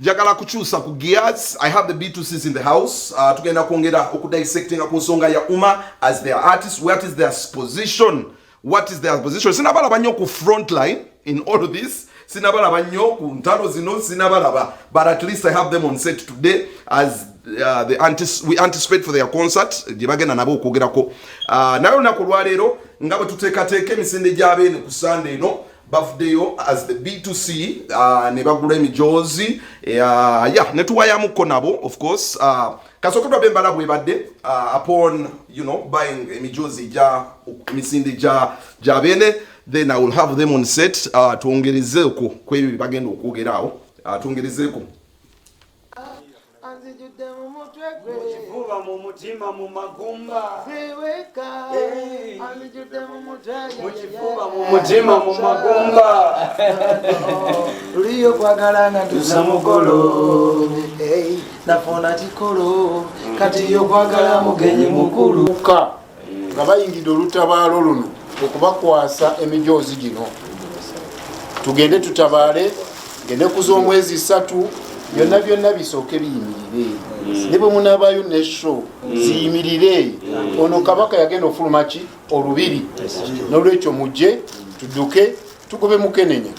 Jagala kuchusa ku gears. I have the B2Cs in the house. Tugenda kuongera okudissecting ku nsonga ya Uma as their artists. What is their position? What is their position? Sinabala banyo ku front line in all of this. Sinabala banyo ku ntalo zino sinabala, but at least I have them on set today as we anticipate for their concert. Jibagenda nabo okugerako. Nayo nakulwalero ngabo tuteekateeka emisinde gy'abeene ku Sunday no. Birthday as the B2C ne bagula emijozi netuwaya muko nabo of course kasokotwa bembala bwe badde upon buying emijozi ja emisinde ja bene, then I will have them on set tuongerezeko kwebi bagenda okwogeraawo tuongerezeko mu mutima mu magumba seweka anijute mu muchifuba mu mutima mu magumba uliyo kwagalanga tusamukolo nafona chikolo kati yo kwagala mugenyi mukulu nga bayingidde olutabaalo luno okubakwasa emijozi gino tugende tutabaale gende kuza omwezi 3 byonna bisooke biyimirire ne bwe munaabayo ne show ziyimirire ono kabaka yagenda ofuluma ki olubiri n'olwekyo mujje tudduke tugobe mukenenya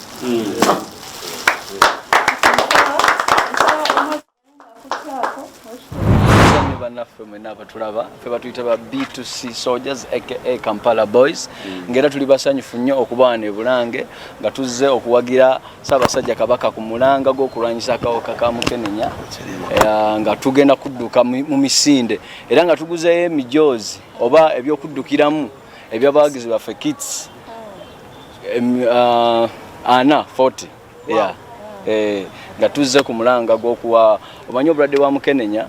tulaba fe batuyita ba B2C soldiers aka Kampala boys ngera tuli basanyufu nnyo okubaana Bulange nga tuzze okuwagira Ssaabasajja Kabaka ku mulanga gw'okulwanyisa akawuka ka mukenenya nga tugenda kudduka mu misinde era nga tuguzeeyo emijozi oba ebyokuddukiramu ebyabawagizi baffe kits 40 nga tuzze ku mulanga gw'okuwa omanyi obulwadde bwa mukenenya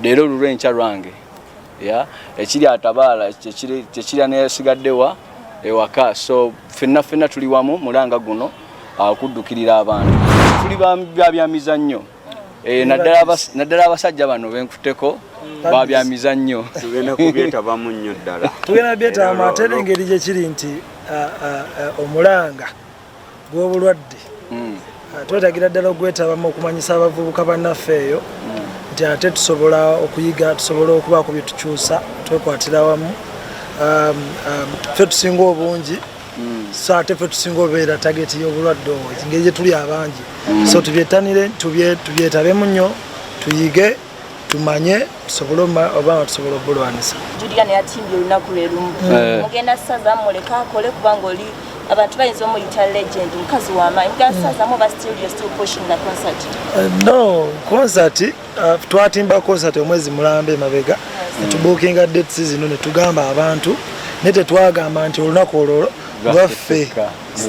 Dero lwencha lwange ekiri atabaala kyekiri nesigaddewa ewaka so fenna tuli wamu mulanga guno kuddukirira abantu tuli babyamizannyo naddala abasajja bano benkuteko babyamizannyo tugenda kubyetabamu nnyo ddala tugenda byetaba ate engeri gyekiri nti omulanga gw'obulwadde twetagira ddala ogwetabamu okumanyisa abavubuka bannaffe eyo nti ate tusobola okuyiga tusobola okubaako bye tukyusa twekwatira wamu ffe tusinga obungi so ate ffe tusinga obeera tageti y'obulwadde obwo engeri gye tuli abangi so tubyetanire tubyetabemu nnyo tuyige tumanye tusobole obanga tusobola obulwanisa Juliana yatimbye olunaku lwe lumu mugenda ssaza muleka akole kubanga oli abantu bayinza omuyita legend mukazi w'amaanyi mugasazamu ba still pushing the concert no concert twatimba concert omwezi mulambe mabega netubookinga dates zino netugamba abantu netetwagamba nti olunaku olwo lwaffe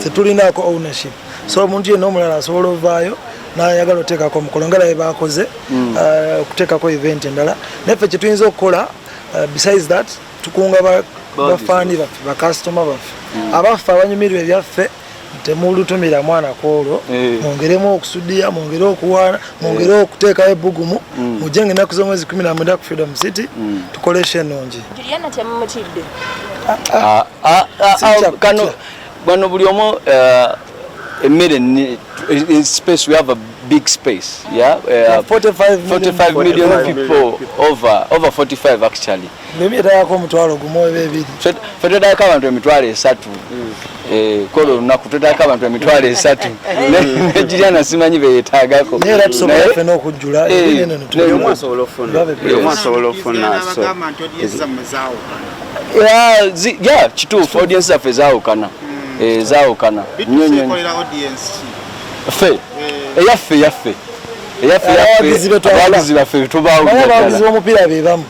tetulinako ownership so omuntu yenna omulala asobola ovaayo n'ayagala oteekako omukolo nga labe bakoze okuteekako event endala naffe kyetuyinza okukola besides that tukunga bafaani baffe bakasitoma baffe abaffe abanyumirwa ebyaffe temulutumira mwana kwolwo mwongeremu okusudiya mwongere okuwaana mwongere okuteekayo ebbugumu mujje ng'ennaku z'omwezi 19 ku Freedom City tukoleshe ennungi Juliana temumutidde kano bano buli omu emmere in space we have a big space 45 million people over 45 actually nemyetayako omutwalo gumu ebibiri ffe twetayako abantu emitwalo 3 kola olunaku twetayako abantu emitwalo 3 Juliana simanyi beyetaagako naye era tusobola ffe n'okujjula omwasobola ofuna kituufu audience zaffe zaawukana zaawukana nnyo nnyo ffe eyaffe abawagizi baffe abawagizi b'omupiira be bamu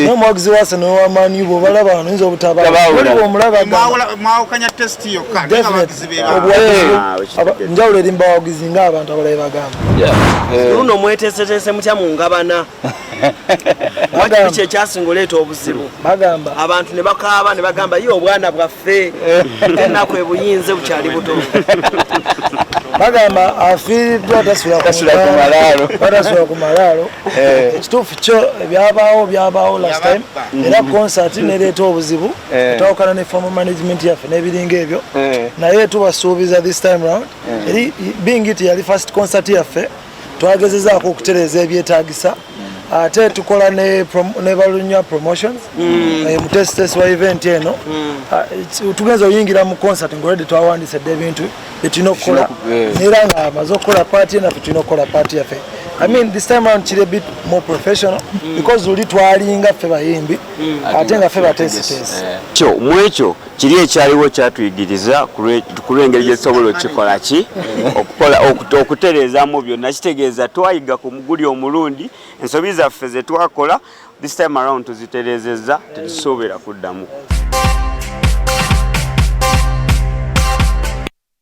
n'omuwagizi wa Arsenal wa Man U bw'obalaba wano oyinza mwawukanya test yokka njawulo eri mu bawagizi ng'abantu abalabe bagamba luno mweteeseteese mutya mu ngabana waki biki ekyasinga oleeta obuzibu bagamba abantu ne bakaaba ne bagamba ye obwana bwaffe ennaku ebuyinze bukyali buto bagamba afiiriddwa tasula ku malaalo ekituufu kyo byabaawo last time era concert nereeta obuzibu etawukana ne formal management yaffe n'ebiringa ebyo naye tubasuubiza this time round eri being it yali first concert yaffe twagezezaako okutereeza ebyetaagisa ate tukola ne balunya promotions mutesitesi wa event eno tugenza oyingira mu concert ngoledi twawandisedde ebintu byetulina okukola neera nga amaze okukola paati naffe tulina okukola paati yaffe I mean this time around kiri a bit more professional because luli twalinga ffe bayimbi ate nga ffe batesitesi kyo mwekyo kiri ekyaliwo kyatuyigiriza ku lw'engeri gye tusobola okikola ki okutereezaamu byonna kitegeeza twayiga ku muguli omulundi ensobi zaffe ze twakola this time around tuzitereezezza tetusoobera kuddamu